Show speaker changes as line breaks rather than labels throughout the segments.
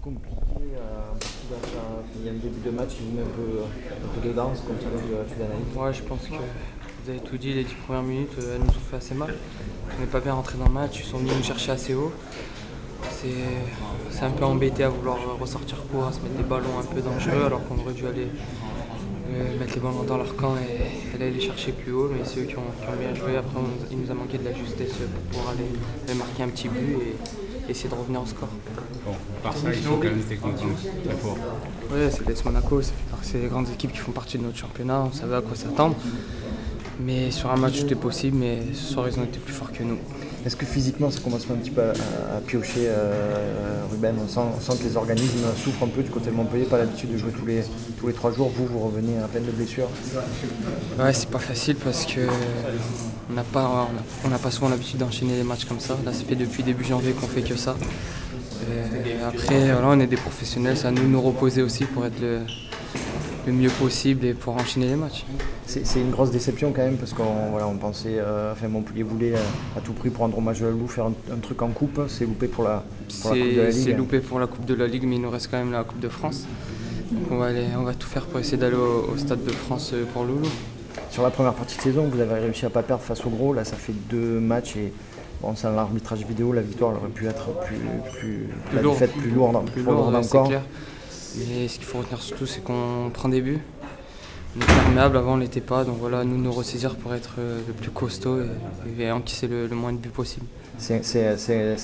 compliqué il y a un début de match qui vous met un peu de danse, comme tu l'analyses?
Ouais, je pense que vous avez tout dit, les 10 premières minutes, elles nous ont fait assez mal. On n'est pas bien rentré dans le match, ils sont venus nous chercher assez haut. C'est un peu embêté à vouloir ressortir court, à se mettre des ballons un peu dangereux, alors qu'on aurait dû aller mettre les ballons dans leur camp et aller les chercher plus haut. Mais c'est eux qui ont bien joué. Après, il nous a manqué de la justesse pour pouvoir aller marquer un petit but et essayer de revenir au score.
Bon, par ça, ils sont quand même techniquement très forts.
Oui, c'est l'AS Monaco, c'est les grandes équipes qui font partie de notre championnat, on savait à quoi s'attendre. Mais sur un match, tout est possible, mais ce soir, ils ont été plus forts que nous.
Est-ce que physiquement, ça commence un petit peu à piocher, Ruben? On sent que les organismes souffrent un peu du côté de Montpellier, pas l'habitude de jouer tous les 3 jours. Vous revenez à peine de blessure.
Ouais, c'est pas facile parce que on n'a pas souvent l'habitude d'enchaîner des matchs comme ça. Là, ça fait depuis début janvier qu'on fait que ça. Et après, voilà, on est des professionnels, c'est à nous de nous reposer aussi pour être le mieux possible et pour enchaîner les matchs.
C'est une grosse déception quand même parce qu'on pensait, Montpellier voulait à tout prix prendre hommage à la Loup, faire un truc en coupe. C'est loupé pour la Coupe de la Ligue.
C'est loupé pour la Coupe de la Ligue, mais il nous reste quand même la Coupe de France. Donc on va tout faire pour essayer d'aller au Stade de France pour Loulou.
Sur la première partie de saison, vous avez réussi à ne pas perdre face au Gros. Là, ça fait 2 matchs et bon, sans l'arbitrage vidéo, la victoire aurait pu être plus lourde encore.
Clair. Mais ce qu'il faut retenir surtout, c'est qu'on prend des buts. On est perméable, avant on ne l'était pas, donc voilà, nous ressaisir pour être le plus costaud et encaisser le moins de buts possible.
C'est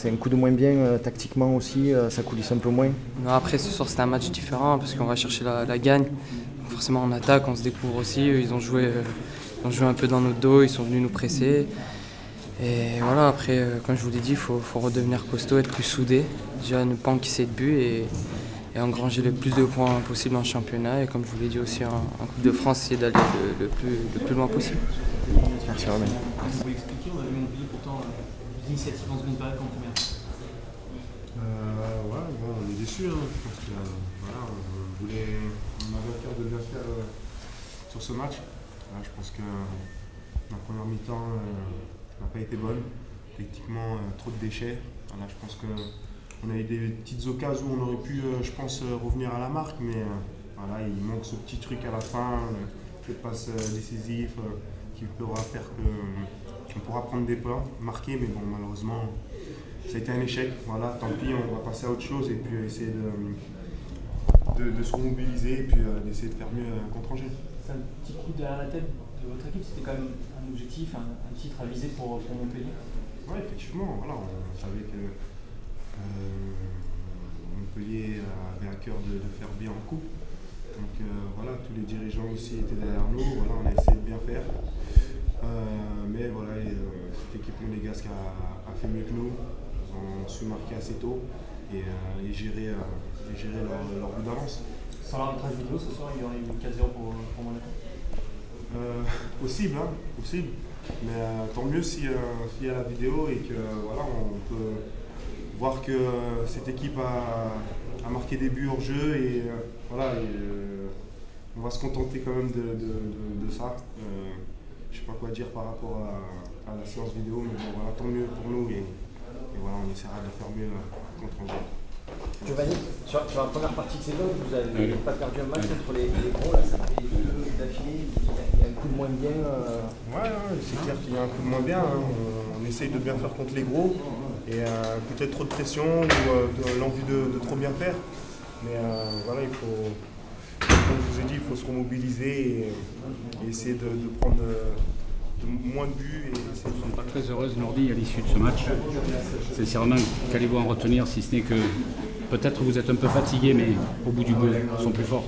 un coup de moins bien tactiquement aussi, ça coulisse un peu moins.
Non, après ce soir c'était un match différent parce qu'on va chercher la gagne. Donc forcément on attaque, on se découvre aussi, ils ont joué un peu dans notre dos, ils sont venus nous presser. Et voilà, après comme je vous l'ai dit, il faut redevenir costaud, être plus soudé, déjà ne pas encaisser de buts et engranger le plus de points possible en championnat et comme je vous l'ai dit aussi en Coupe de France, essayer d'aller le plus loin possible.
Merci Romain.
Vous pouvez expliquer, on a vu Montpellier pourtant plus d'initiatives en seconde période qu'en première.
On est déçus, hein. Je pense que on avait à cœur de bien faire sur ce match. Je pense que la première mi-temps n'a pas été bonne. Techniquement, trop de déchets. Je pense que on a eu des petites occasions où on aurait pu, je pense, revenir à la marque, mais il manque ce petit truc à la fin, cette passe décisive qui pourra faire qu'on pourra prendre des points, marquer, mais bon, malheureusement, ça a été un échec. Voilà, tant pis, on va passer à autre chose et puis essayer de se remobiliser et puis d'essayer de faire mieux contre Angers.
C'est un petit coup derrière la tête de votre équipe, c'était quand même un objectif, un titre à viser pour Montpellier.
Oui, effectivement, on savait que Montpellier avait à cœur de faire bien en coupe. Donc tous les dirigeants aussi étaient derrière nous. On a essayé de bien faire. Mais cette équipe monégasque a fait mieux que nous. Ils ont su marquer assez tôt et gérer leur but d'avance.
Sans l'arbitrage vidéo, ce soir, il y aurait eu 4-0 pour Monaco.
Possible. Mais tant mieux s'il y a la vidéo et que on peut voir que cette équipe a marqué des buts hors jeu et on va se contenter quand même de ça. Je ne sais pas quoi dire par rapport à la séance vidéo, mais tant mieux pour nous et on essaiera de faire mieux contre Angers.
Giovanni, sur la première partie de saison, vous n'avez pas perdu un match contre les Gros, là ça fait 2 d'affilée, il y a un coup de moins bien.
C'est clair qu'il y a un coup de moins bien. On essaye de bien faire contre les Gros. Et peut-être trop de pression ou de l'envie de trop bien faire. Mais il faut, comme je vous ai dit, il faut se remobiliser et essayer de prendre moins de buts.
Nous ne sommes pas très heureuses, Nourdi, à l'issue de ce match. Sincèrement, qu'allez-vous en retenir si ce n'est que peut-être vous êtes un peu fatigué, mais au bout du bout, ils sont plus forts.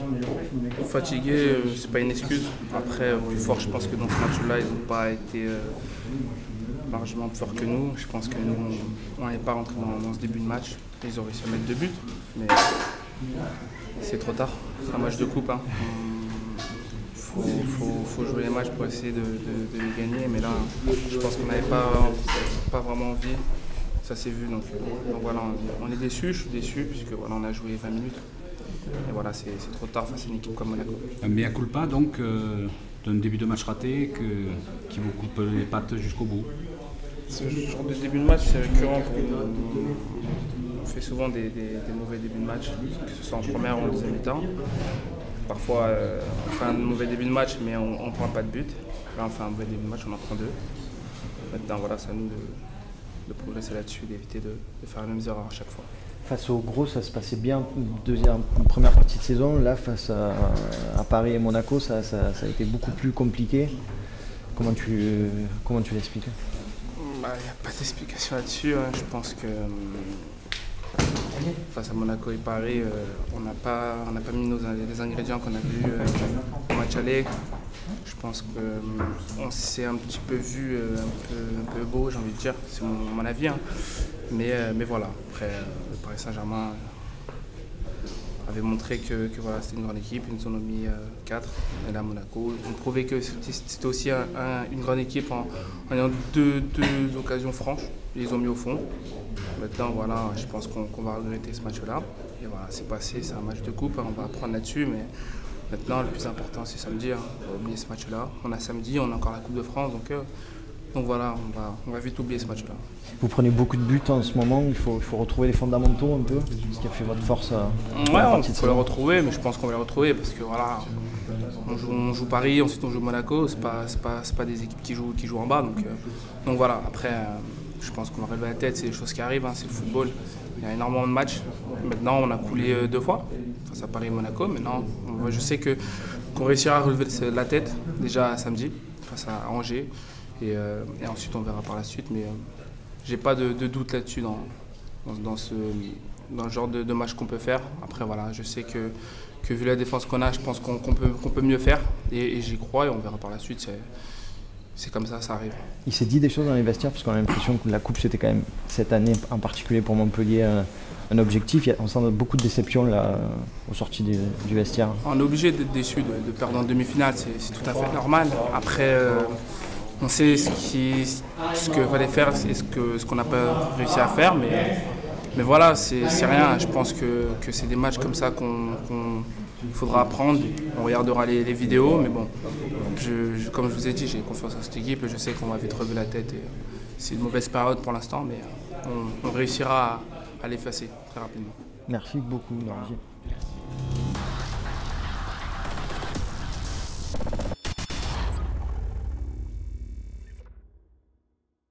Fatigué, c'est pas une excuse. Après, plus fort, je pense que dans ce match-là, ils n'ont pas été largement plus forts que nous. Je pense que nous, on n'est pas rentré dans ce début de match. Ils auraient réussi à mettre 2 buts, mais c'est trop tard. C'est un match de coupe. Faut jouer les matchs pour essayer de les gagner, mais là, je pense qu'on n'avait pas vraiment envie. Ça s'est vu, donc voilà, on est déçus. Je suis déçu puisque on a joué 20 minutes. Et voilà, c'est trop tard face à une équipe comme Monaco.
Un mea culpa donc d'un début de match raté qui vous coupe les pattes jusqu'au bout.
Ce genre de début de match, c'est récurrent pour nous.
fait souvent des mauvais débuts de match, que ce soit en première ou en deuxième mi-temps. Parfois, on fait un mauvais début de match, mais on ne prend pas de but. Là, on fait un mauvais début de match, on en prend 2. Maintenant, voilà, c'est à nous de progresser là-dessus, d'éviter de faire les mêmes erreurs à chaque fois.
Face au gros, ça se passait bien première partie de saison. Là, face à Paris et Monaco, ça a été beaucoup plus compliqué. Comment tu l'expliques?
Il n'y a pas d'explication là-dessus. Hein. Je pense que face à Monaco et Paris, on n'a pas mis les ingrédients qu'on a vus au match aller. Je pense qu'on s'est un petit peu vu un peu beau, j'ai envie de dire, c'est mon avis. Hein. Mais voilà, après le Paris Saint-Germain avait montré que voilà, c'était une grande équipe, ils nous en ont mis 4. Et là, Monaco, on prouvait que c'était aussi une grande équipe en ayant deux occasions franches. Ils les ont mis au fond. Maintenant, voilà, je pense qu'on va regretter ce match-là. Et voilà, c'est passé, c'est un match de coupe, hein, on va apprendre là-dessus. Mais maintenant, le plus important, c'est samedi. Hein. On va oublier ce match-là. On a samedi, on a encore la Coupe de France. Donc voilà, on va vite oublier ce match-là.
Vous prenez beaucoup de buts en ce moment, il faut retrouver les fondamentaux un peu, ce qui a fait votre force
ouais, il faut les retrouver, mais je pense qu'on va les retrouver parce que voilà, on joue Paris, ensuite on joue Monaco, c'est pas des équipes qui jouent en bas. Donc voilà, après je pense qu'on va relever la tête, c'est des choses qui arrivent, hein, c'est le football. Il y a énormément de matchs. Maintenant on a coulé 2 fois, face à Paris et Monaco. Maintenant je sais qu'on réussira à relever la tête déjà samedi, face à Angers. Et ensuite on verra par la suite, mais j'ai pas de doute là-dessus dans le genre de match qu'on peut faire. Après voilà, je sais que vu la défense qu'on a, je pense qu'on peut mieux faire et j'y crois et on verra par la suite. C'est comme ça arrive.
Il s'est dit des choses dans les vestiaires parce qu'on a l'impression que la coupe c'était quand même cette année en particulier pour Montpellier un objectif. On sent beaucoup de déception là aux sorties du vestiaire.
On est obligé d'être déçu de perdre en demi-finale, c'est tout à fait normal. Après on sait ce qu'il fallait faire et ce qu'on n'a pas réussi à faire, mais voilà, c'est rien. Je pense que c'est des matchs comme ça qu'il faudra apprendre. On regardera les vidéos, mais bon, comme je vous ai dit, j'ai confiance en cette équipe et je sais qu'on va vite relever la tête. C'est une mauvaise période pour l'instant, mais on réussira à l'effacer très rapidement.
Merci beaucoup, Nordier.